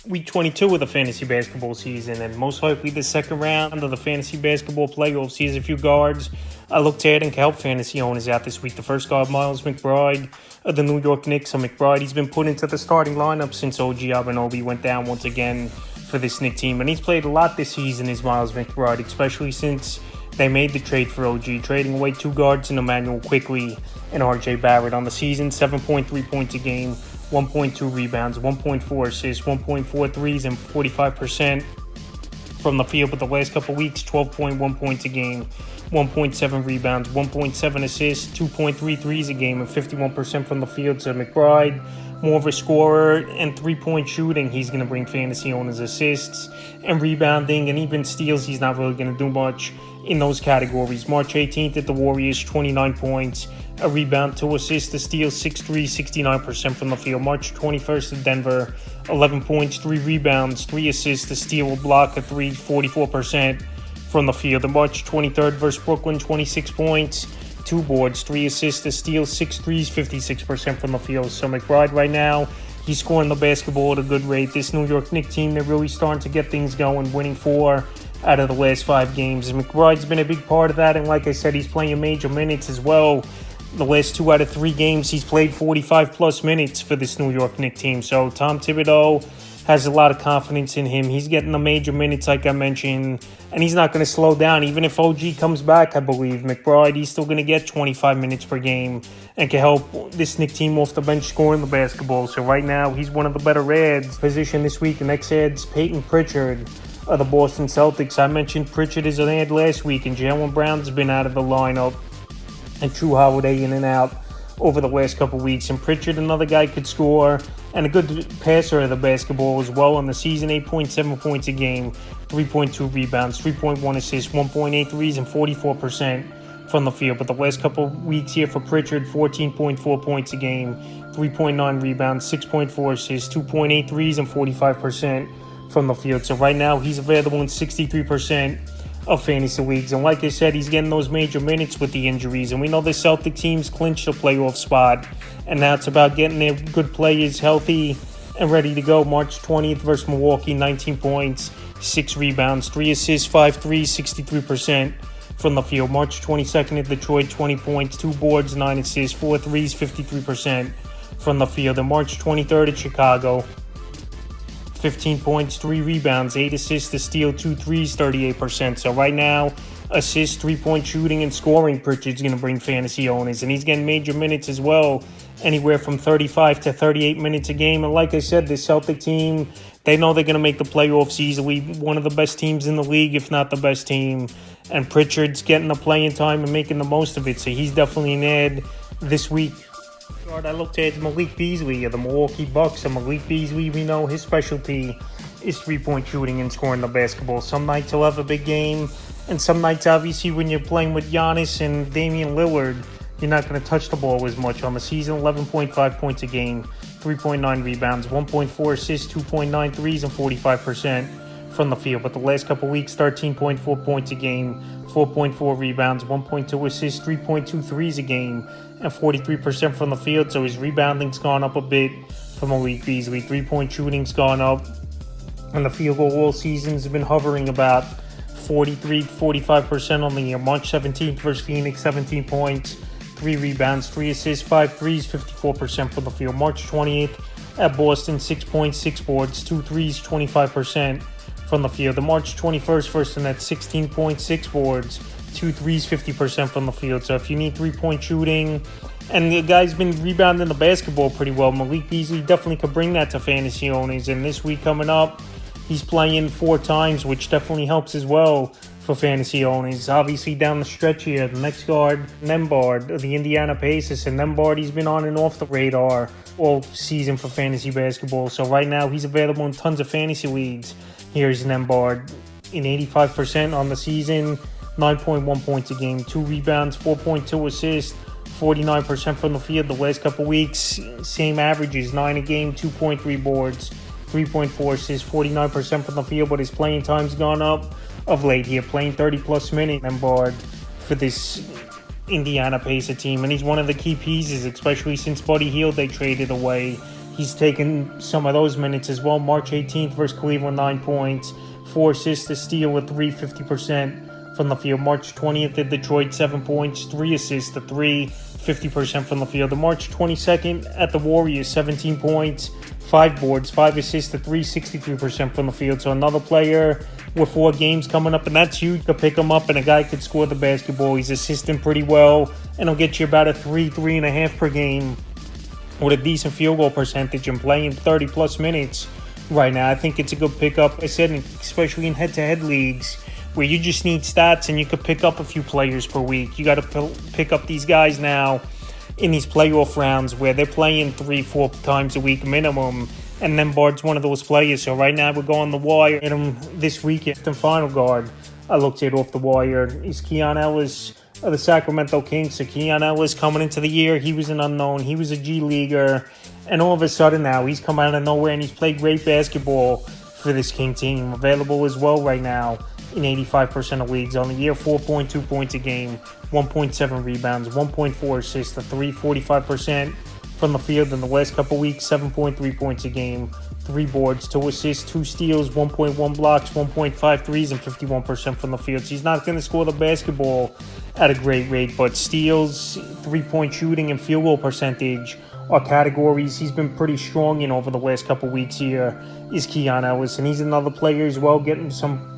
week 22 of the fantasy basketball season, and most likely the second round of the fantasy basketball playoffs sees a few guards I look to add and can help fantasy owners out this week. The first guard, Miles McBride of the New York Knicks. So McBride, he's been put into the starting lineup since OG Anunoby went down once again for this Knicks team, and he's played a lot this season, is Miles McBride, especially since they made the trade for OG, trading away two guards in Emmanuel Quickley and RJ Barrett. On the season, 7.3 points a game, 1.2 rebounds, 1.4 assists, 1.4 threes, and 45% from the field. But the last couple weeks, 12.1 points a game, 1.7 rebounds, 1.7 assists, 2.3 threes a game, and 51% from the field. So McBride, more of a scorer and three-point shooting. He's going to bring fantasy owners assists and rebounding and even steals. He's not really going to do much in those categories. March 18th at the Warriors, 29 points, a rebound, 2 assists, a steal, 6 threes, 69% from the field. March 21st at Denver, 11 points, 3 rebounds, 3 assists, a steal, a block, a 3, 44% from the field. And March 23rd versus Brooklyn, 26 points, 2 boards, 3 assists, a steal, 6 threes, 56% from the field. So McBride right now, he's scoring the basketball at a good rate. This New York Knicks team, they're really starting to get things going, winning 4 out of the last 5 games. And McBride's been a big part of that, and like I said, he's playing major minutes as well. The last 2 out of 3 games, he's played 45-plus minutes for this New York Knicks team. So Tom Thibodeau has a lot of confidence in him. He's getting the major minutes, like I mentioned, and he's not going to slow down. Even if OG comes back, I believe, McBride, he's still going to get 25 minutes per game and can help this Knicks team off the bench scoring the basketball. So right now, he's one of the better ads. Position this week, the next ad's Peyton Pritchard of the Boston Celtics. I mentioned Pritchard as an ad last week, and Jaylen Brown's been out of the lineup, and True Holiday in and out over the last couple weeks. And Pritchard, another guy, could score and a good passer of the basketball as well. On the season, 8.7 points a game, 3.2 rebounds, 3.1 assists, 1.8 threes, and 44% from the field. But the last couple weeks here for Pritchard, 14.4 points a game, 3.9 rebounds, 6.4 assists, 2.8 threes, and 45% from the field. So right now, he's available in 63% of fantasy leagues. And like I said, he's getting those major minutes with the injuries. And we know the Celtic teams clinched a playoff spot. And now it's about getting their good players healthy and ready to go. March 20th versus Milwaukee, 19 points, 6 rebounds, 3 assists, 5 threes, 63% from the field. March 22nd at Detroit, 20 points, 2 boards, 9 assists, 4 threes, 53% from the field. And March 23rd at Chicago, 15 points, 3 rebounds, 8 assists, a steal, 2 threes, 38%. So right now, assists, 3-point shooting, and scoring, Pritchard's going to bring fantasy owners. And he's getting major minutes as well, anywhere from 35 to 38 minutes a game. And like I said, this Celtic team, they know they're going to make the playoffs easily. One of the best teams in the league, if not the best team. And Pritchard's getting the playing time and making the most of it. So he's definitely an ad this week. I looked at Malik Beasley of the Milwaukee Bucks. And Malik Beasley, we know his specialty is 3-point shooting and scoring the basketball. Some nights he'll have a big game, and some nights, obviously, when you're playing with Giannis and Damian Lillard, you're not going to touch the ball as much. On the season, 11.5 points a game, 3.9 rebounds, 1.4 assists, 2.9 threes, and 45% from the field. But the last couple weeks, 13.4 points a game, 4.4 rebounds, 1.2 assists, 3.2 threes a game, and 43% from the field. So his rebounding's gone up a bit for Malik Beasley. 3-point shooting's gone up, and the field goal all season's been hovering about 43-45% on the year. March 17th versus Phoenix, 17 points, 3 rebounds, 3 assists, 5 threes, 54% from the field. March 20th at Boston, 6 points, 6 boards, 2 threes, 25% from the field. The March 21st versus the Nets, 16 points, 6 boards, 2 threes, 50% from the field. So if you need 3-point shooting, and the guy's been rebounding the basketball pretty well, Malik Beasley definitely could bring that to fantasy owners. And this week coming up, he's playing 4 times, which definitely helps as well for fantasy owners. Obviously, down the stretch here, the next guard, Nembhard of the Indiana Pacers. And Nembhard, he's been on and off the radar all season for fantasy basketball. So right now, he's available in tons of fantasy leagues. Here's Nembhard in 85% on the season, 9.1 points a game, 2 rebounds, 4.2 assists, 49% from the field. The last couple weeks, same averages, 9 a game, 2.3 boards, 3.4 assists, 49% from the field, but his playing time's gone up of late here, playing 30-plus minutes, Nembhard, for this Indiana Pacer team. And he's one of the key pieces, especially since Buddy Hield they traded away he's taken some of those minutes as well. March 18th versus Cleveland, 9 points, 4 assists, a steal with 50% from the field. March 20th at Detroit, 7 points, 3 assists, 50% from the field. The March 22nd at the Warriors, 17 points, 5 boards, 5 assists, 63% from the field. So another player with 4 games coming up, and that's huge. You could pick him up, and a guy could score the basketball. He's assisting pretty well, and he'll get you about a 3.5 per game with a decent field goal percentage and playing 30-plus minutes right now. I think it's a good pickup. I said, especially in head-to-head leagues where you just need stats and you could pick up a few players per week. You got to pick up these guys now in these playoff rounds where they're playing 3-4 times a week minimum, and then Bard's one of those players. So right now we're going the wire. Hit him this weekend. The final guard I looked at off the wire is Keon Ellis of the Sacramento Kings. So Keon Ellis coming into the year, he was an unknown. He was a G Leaguer, and all of a sudden now he's come out of nowhere and he's played great basketball for this King team. Available as well right now in 85% of leagues on the year. 4.2 points a game, 1.7 rebounds, 1.4 assists, 45% from the field in the last couple weeks. 7.3 points a game, 3 boards, 2 assists, 2 steals, 1.1 blocks, 1.5 threes, and 51% from the field. So he's not going to score the basketball at a great rate, but steals, 3-point shooting, and field goal percentage are categories he's been pretty strong in over the last couple weeks here is Keon Ellis. And he's another player as well, getting some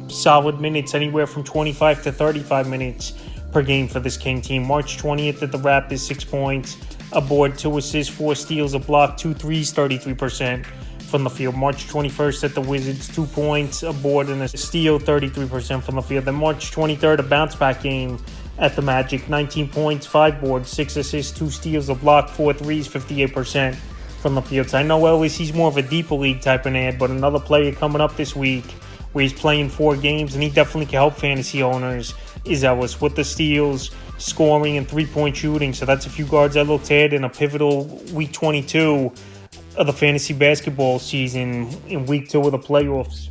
solid minutes, anywhere from 25 to 35 minutes per game for this King team. March 20th at the Raptors, 6 points, a board, 2 assists, 4 steals, a block, 2 threes, 33% from the field. March 21st at the Wizards, 2 points, a board, and a steal, 33% from the field. Then March 23rd, a bounce-back game at the Magic, 19 points, 5 boards, 6 assists, 2 steals, a block, 4 threes, 58% from the field. So I know Ellis, he's more of a deeper league type of ad, but another player coming up this week where he's playing 4 games, and he definitely can help fantasy owners, is Ellis with the steals, scoring, and 3-point shooting. So that's a few guards I looked at in a pivotal week 22 of the fantasy basketball season in week 2 of the playoffs.